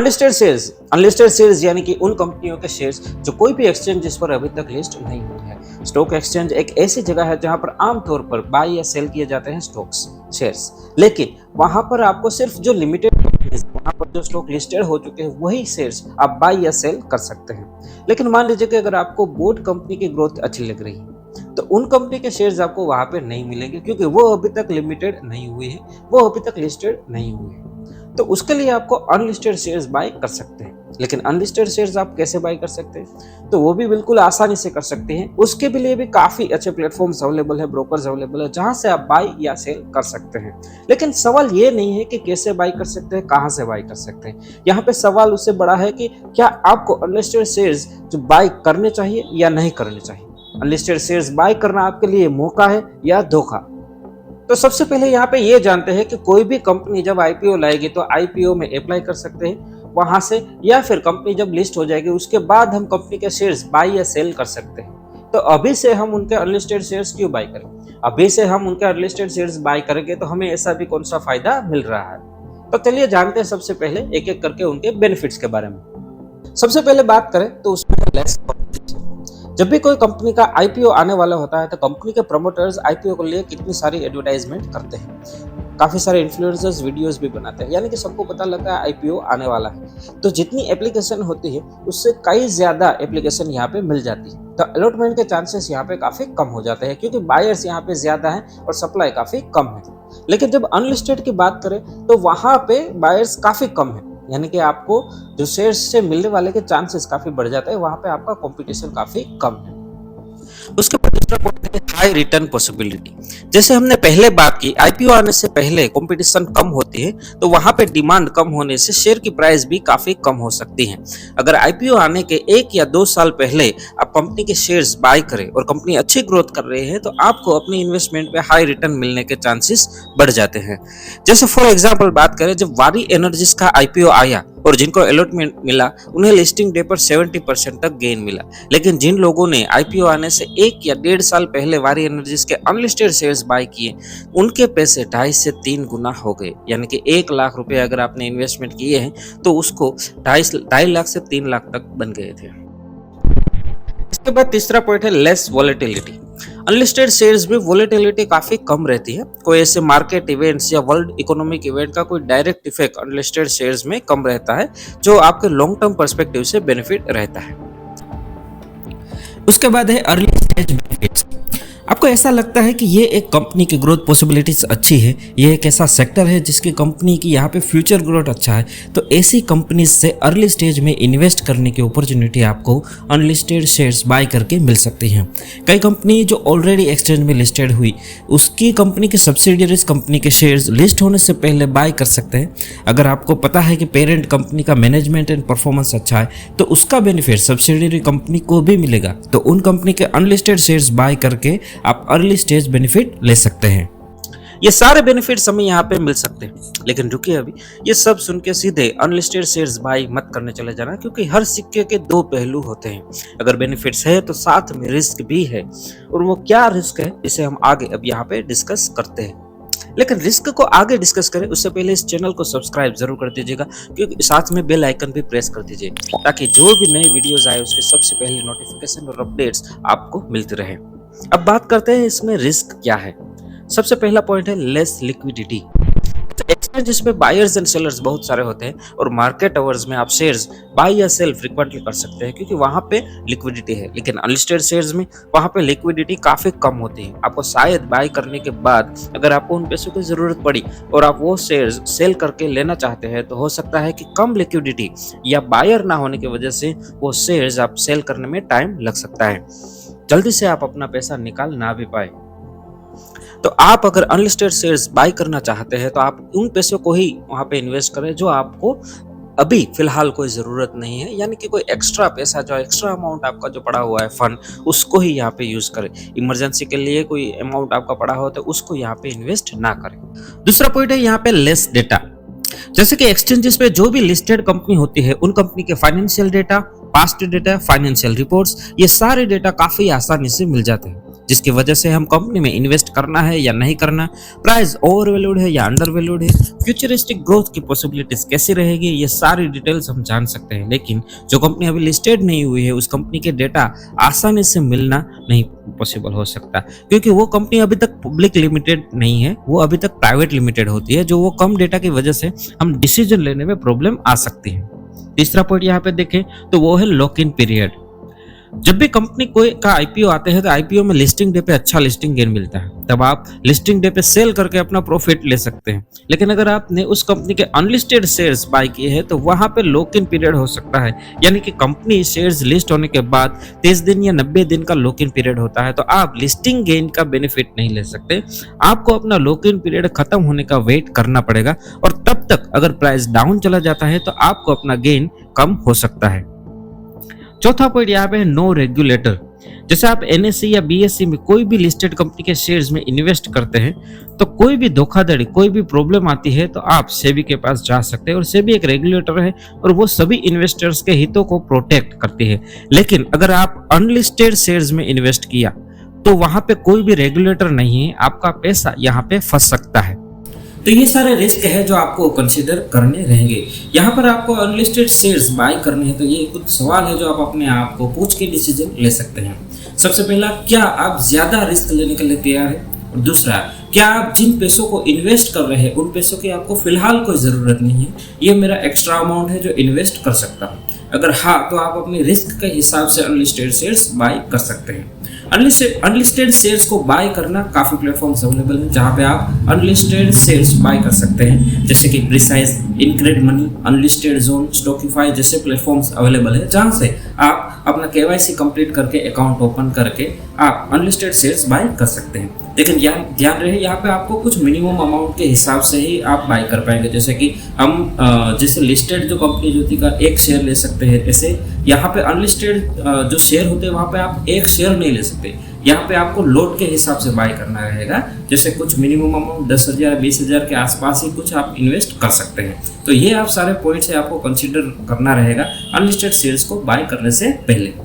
Unlisted shares यानी कि उन कंपनियों के शेयर्स जो कोई भी एक्सचेंज जिस पर अभी तक लिस्ट नहीं हुई है। स्टॉक एक्सचेंज एक ऐसी जगह है जहां पर आमतौर पर बाय या सेल किए जाते हैं स्टॉक्स शेयर्स, लेकिन वहां पर आपको सिर्फ जो लिमिटेड कंपनीज वहां पर जो स्टॉक लिस्टेड हो चुके हैं वही शेयर्स आप बाय या सेल कर सकते हैं। लेकिन मान लीजिए कि अगर आपको बोट कंपनी की ग्रोथ अच्छी लग रही है तो उन कंपनी के शेयर्स आपको वहां पे नहीं मिलेंगे, क्योंकि वो अभी तक लिमिटेड नहीं हुई है, वो अभी तक लिस्टेड नहीं हुई है। तो उसके लिए आपको अनलिस्टेड शेयर्स बाय कर सकते हैं। लेकिन अनलिस्टेड शेयर्स आप कैसे बाय कर सकते हैं, तो वो भी बिल्कुल आसानी से कर सकते हैं। उसके लिए भी काफी अच्छे प्लेटफॉर्म्स अवेलेबल है, ब्रोकर्स अवेलेबल है, जहां से आप बाय या सेल कर सकते हैं। लेकिन सवाल ये नहीं है कि कैसे बाय कर सकते हैं, कहां से बाय कर सकते हैं। यहाँ पे सवाल उससे बड़ा है कि क्या आपको अनलिस्टेड शेयर्स जो बाय करने चाहिए या नहीं करने चाहिए। अनलिस्टेड शेयर्स बाय करना आपके लिए मौका है या धोखा। तो सबसे पहले यहाँ पे ये जानते हैं कि कोई भी कंपनी जब आईपीओ लाएगी तो आईपीओ में अप्लाई कर सकते हैं वहां से, या फिर कंपनी जब लिस्ट हो जाएगी उसके बाद हम कंपनी के शेयर्स बाय या सेल कर सकते हैं। तो अभी से हम उनके अनलिस्टेड शेयर्स क्यों बाय करें? अभी से हम उनके अनलिस्टेड शेयर्स बाय करेंगे तो हमें ऐसा भी कौन सा फायदा मिल रहा है। तो चलिए जानते हैं सबसे पहले एक एक करके उनके बेनिफिट्स के बारे में। सबसे पहले बात करें तो उसमें लेस कॉम्पिटिशन। जब भी कोई कंपनी का आईपीओ आने वाला होता है तो कंपनी के प्रमोटर्स आईपीओ को लिए कितनी सारी एडवर्टाइजमेंट करते हैं, काफी सारे इन्फ्लुएंसर्स वीडियोस भी बनाते हैं, यानी कि सबको पता लगा है आईपीओ आने वाला है। तो जितनी एप्लीकेशन होती है उससे कई ज्यादा एप्लीकेशन यहाँ पे मिल जाती है, तो अलॉटमेंट के चांसेस यहाँ पे काफी कम हो जाते हैं, क्योंकि बायर्स यहाँ पे ज्यादा हैं और सप्लाई काफी कम है। लेकिन जब अनलिस्टेड की बात करें तो वहां पे बायर्स काफी कम है, यानी कि आपको जो शेयर्स से मिलने वाले के चांसेस काफी बढ़ जाते हैं, वहां पे आपका कंपटीशन काफी कम है। उसके बाद दूसरा पॉइंट है हाई रिटर्न पॉसिबिलिटी। जैसे हमने पहले बात की, आईपीओ आने से पहले कंपटीशन कम होती है तो वहां पे डिमांड कम होने से शेयर की प्राइस भी काफी कम हो सकती है। अगर आईपीओ आने के 1 या 2 साल पहले आप कंपनी के शेयर्स बाय करें और कंपनी अच्छी ग्रोथ कर रही है तो आपको अपनी इन्वेस्टमेंट पे हाई रिटर्न मिलने के चांसेस बढ़ जाते हैं। जैसे फॉर एग्जांपल बात करें, जब वारी एनर्जीज का आईपीओ आया और जिनको अलॉटमेंट मिला उन्हें लिस्टिंग डे पर 70% तक गेन मिला। लेकिन जिन लोगों ने आईपीओ आने से 1 या 1.5 साल पहले वारी एनर्जीज के अनलिस्टेड शेयर्स बाय किए, उनके पैसे 2.5 से 3 गुना हो गए। यानी कि 1 लाख रुपए अगर आपने इन्वेस्टमेंट किए हैं तो उसको 2.5 लाख से 3 लाख तक बन गए थे। इसके बाद तीसरा पॉइंट है लेस वॉलेटिलिटी। अनलिस्टेड शेयर्स में वॉलेटिलिटी काफी कम रहती है। कोई ऐसे मार्केट इवेंट्स या वर्ल्ड इकोनॉमिक इवेंट का कोई डायरेक्ट इफेक्ट अनलिस्टेड शेयर्स में कम रहता है, जो आपके लॉन्ग टर्म पर्सपेक्टिव से बेनिफिट रहता है। उसके बाद है अर्ली स्टेज बेनिफिट्स। आपको ऐसा लगता है कि ये एक कंपनी की ग्रोथ पॉसिबिलिटीज अच्छी है, ये एक ऐसा सेक्टर है जिसकी कंपनी की यहाँ पे फ्यूचर ग्रोथ अच्छा है, तो ऐसी कंपनीज से अर्ली स्टेज में इन्वेस्ट करने की अपॉर्चुनिटी आपको अनलिस्टेड शेयर्स बाय करके मिल सकती हैं। कई कंपनी जो ऑलरेडी एक्सचेंज में लिस्टेड हुई, उसकी कंपनी के सब्सिडियरीज कंपनी के शेयर्स लिस्ट होने से पहले बाय कर सकते हैं। अगर आपको पता है कि पेरेंट कंपनी का मैनेजमेंट एंड परफॉर्मेंस अच्छा है तो उसका बेनिफिट सब्सिडियरी कंपनी को भी मिलेगा, तो उन कंपनी के अनलिस्टेड शेयर्स बाय करके आप अर्ली स्टेज बेनिफिट ले सकते हैं। ये सारे बेनिफिट्स हमें यहाँ पे मिल सकते हैं। लेकिन रुकिए, अभी ये सब सुन के सीधे अनलिस्टेड शेयर्स बाय मत करने चले जाना, क्योंकि हर सिक्के के 2 पहलू होते हैं। अगर बेनिफिट्स है तो साथ में रिस्क भी है, और वो क्या रिस्क है इसे हम आगे अब यहाँ पे डिस्कस करते हैं। लेकिन रिस्क को आगे डिस्कस करें उससे पहले इस चैनल को सब्सक्राइब जरूर कर दीजिएगा, क्योंकि साथ में बेल आइकन भी प्रेस कर दीजिए, ताकि जो भी नई वीडियोस आए उसके सबसे पहले नोटिफिकेशन और अपडेट्स आपको मिलते रहे। अब बात करते हैं इसमें रिस्क क्या है। सबसे पहला पॉइंट है लेस लिक्विडिटी। एक्सचेंजेस पे बायर्स एंड सेलर्स बहुत सारे होते हैं, और मार्केट आवर्स में आप शेयर्स बाय या सेल फ्रीक्वेंटली कर सकते हैं, क्योंकि वहां पे लिक्विडिटी है। लेकिन अनलिस्टेड शेयर्स में वहां पे लिक्विडिटी काफी कम होती है। आपको शायद बाय करने के बाद अगर आपको उन पैसों की जरूरत पड़ी और आप वो शेयर्स सेल करके लेना चाहते हैं, तो हो सकता है कि कम लिक्विडिटी या बायर ना होने की वजह से वो शेयर्स आप सेल करने में टाइम लग सकता है, जल्दी से आप अपना पैसा निकाल ना भी पाए। तो आप अगर अनलिस्टेड शेयर्स बाय करना चाहते हैं तो आप उन पैसों को ही वहां पे इन्वेस्ट करें जो आपको अभी फिलहाल कोई जरूरत नहीं है, यानी कि कोई एक्स्ट्रा पैसा, जो एक्स्ट्रा अमाउंट आपका जो पड़ा हुआ है फंड, उसको ही यहाँ पे यूज करें। इमरजेंसी के लिए कोई अमाउंट आपका पड़ा हो तो उसको यहाँ पे इन्वेस्ट ना करें। दूसरा पॉइंट है यहाँ पे लेस डेटा। जैसे कि एक्सचेंजेस पे जो भी लिस्टेड कंपनी होती है उन कंपनी के financial data, past data, financial reports, ये सारे डेटा काफी आसानी से मिल जाते हैं। जिसकी वजह से हम कंपनी में इन्वेस्ट करना है या नहीं करना, प्राइस ओवर वैल्यूड है या अंडर वैल्यूड है, फ्यूचरिस्टिक ग्रोथ की पॉसिबिलिटीज कैसी रहेगी, ये सारी डिटेल्स हम जान सकते हैं। लेकिन जो कंपनी अभी लिस्टेड नहीं हुई है उस कंपनी के डेटा आसानी से मिलना नहीं पॉसिबल हो सकता, क्योंकि वो कंपनी अभी तक पब्लिक लिमिटेड नहीं है, वो अभी तक प्राइवेट लिमिटेड होती है, जो वो कम डेटा की वजह से हम डिसीजन लेने में प्रॉब्लम आ सकती है। तीसरा पॉइंट यहाँ पे देखें तो वो है लॉक इन पीरियड। जब भी कंपनी कोई का आईपीओ आते हैं तो आईपीओ में लिस्टिंग डे पे अच्छा लिस्टिंग गेन मिलता है, तब आप लिस्टिंग डे पे सेल करके अपना प्रॉफिट ले सकते हैं। लेकिन अगर आपने उस कंपनी के अनलिस्टेड शेयर्स बाय किए हैं तो वहां पे लॉक इन पीरियड हो सकता है, यानी कि कंपनी शेयर्स लिस्ट होने के बाद 30 दिन या 90 दिन का लॉक इन पीरियड होता है, तो आप लिस्टिंग गेन का बेनिफिट नहीं ले सकते। आपको अपना लॉक इन पीरियड खत्म होने का वेट करना पड़ेगा, और तब तक अगर प्राइस डाउन चला जाता है तो आपको अपना गेन कम हो सकता है। चौथा पॉइंट यहाँ पे है नो रेगुलेटर। जैसे आप एनएससी या बीएससी में कोई भी लिस्टेड कंपनी के शेयर्स में इन्वेस्ट करते हैं तो कोई भी धोखाधड़ी, कोई भी प्रॉब्लम आती है तो आप सेबी के पास जा सकते हैं, और सेबी एक रेगुलेटर है और वो सभी इन्वेस्टर्स के हितों को प्रोटेक्ट करती है। लेकिन अगर आप अनलिस्टेड शेयर्स में इन्वेस्ट किया तो वहां पे कोई भी रेगुलेटर नहीं है, आपका पैसा यहाँ पे फंस सकता है। तो ये सारे रिस्क है जो आपको कंसीडर करने रहेंगे। यहाँ पर आपको अनलिस्टेड शेयर्स बाय करने हैं तो ये कुछ सवाल है जो आप अपने आप को पूछ के डिसीजन ले सकते हैं। सबसे पहला, क्या आप ज्यादा रिस्क लेने के लिए तैयार हैं? और दूसरा, क्या आप जिन पैसों को इन्वेस्ट कर रहे हैं उन पैसों की आपको फिलहाल कोई जरूरत नहीं है, ये मेरा एक्स्ट्रा अमाउंट है जो इन्वेस्ट कर सकता हूँ? अगर हाँ, तो आप अपने रिस्क के हिसाब से अनलिस्टेड शेयर्स बाय कर सकते हैं। अनलिस्टेड शेयर्स को बाय करना काफी प्लेटफॉर्म्स अवेलेबल हैं जहां पे आप अनलिस्टेड शेयर्स बाय कर सकते हैं, जैसे कि Precize, InCred Money, Unlisted Zone, Stockify जैसे प्लेटफॉर्म्स अवेलेबल है, जहां से आप अपना केवाईसी कंप्लीट करके अकाउंट ओपन करके आप अनलिस्टेड शेयर्स बाय कर सकते हैं। लेकिन ध्यान रहे, यहाँ पे आपको कुछ मिनिमम अमाउंट के हिसाब से ही आप बाय कर पाएंगे। जैसे कि हम जैसे लिस्टेड जो कंपनी जो थी का एक शेयर ले सकते हैं, ऐसे यहाँ पे अनलिस्टेड जो शेयर होते हैं वहाँ पे आप एक शेयर नहीं ले सकते। यहाँ पे आपको लोड के हिसाब से बाय करना रहेगा, जैसे कुछ मिनिमम अमाउंट 10,000 20,000 के आसपास ही कुछ आप इन्वेस्ट कर सकते हैं। तो ये आप सारे पॉइंट्स है आपको कंसीडर करना रहेगा अनलिस्टेड शेयर्स को बाय करने से पहले।